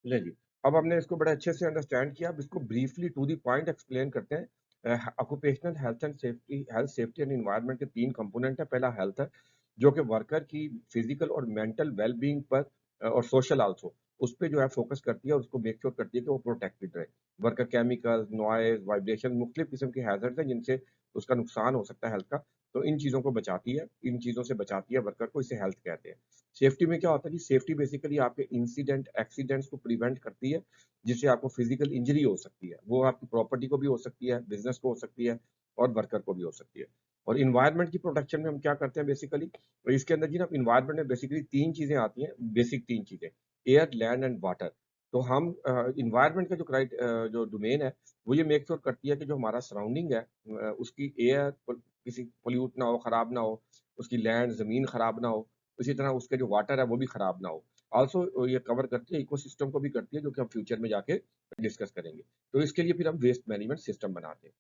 ले जी। अब हमने इसको बड़े अच्छे से अंडरस्टैंड किया, अब इसको briefly to the point explain करते हैं। Occupational health, safety and environment के 3 कंपोनेंट है। पहला हेल्थ है, जो कि वर्कर की फिजिकल और मेंटल वेल बीइंग पर और सोशल आल्सो, उस पे जो है फोकस करती है और उसको मेक श्योर करती है कि वो प्रोटेक्टेड रहे। वर्कर केमिकल्स, नॉइज़, वाइब्रेशन, मुख्तलिफ किस्म के हैज़र्ड्स हैं जिनसे उसका नुकसान हो सकता है हेल्थ का, तो इन चीज़ों को बचाती है, इन चीज़ों से बचाती है वर्कर को, इसे हेल्थ कहते हैं। सेफ्टी में क्या होता है जी, सेफ्टी बेसिकली आपके इंसिडेंट, एक्सीडेंट्स को प्रिवेंट करती है, जिससे आपको फिजिकल इंजरी हो सकती है। वो आपकी प्रॉपर्टी को भी हो सकती है, बिज़नेस को हो सकती है और वर्कर को भी हो सकती है। और एनवायरनमेंट की प्रोटेक्शन में हम क्या करते हैं बेसिकली, तो इसके अंदर जी ना एनवायरनमेंट में बेसिकली 3 चीज़ें आती हैं, बेसिक 3 चीज़ें, एयर, लैंड एंड वाटर। तो हम एनवायरनमेंट का जो डोमेन है, वो ये मेक श्योर करती है कि जो हमारा सराउंडिंग है, उसकी एयर किसी पोल्यूट ना हो, खराब ना हो, उसकी लैंड, ज़मीन खराब ना हो, इसी तरह उसके जो वाटर है वो भी खराब ना हो। ऑल्सो ये कवर करती है, इकोसिस्टम को भी करती है, जो कि हम फ्यूचर में जाके डिस्कस करेंगे। तो इसके लिए फिर हम वेस्ट मैनेजमेंट सिस्टम बनाते हैं।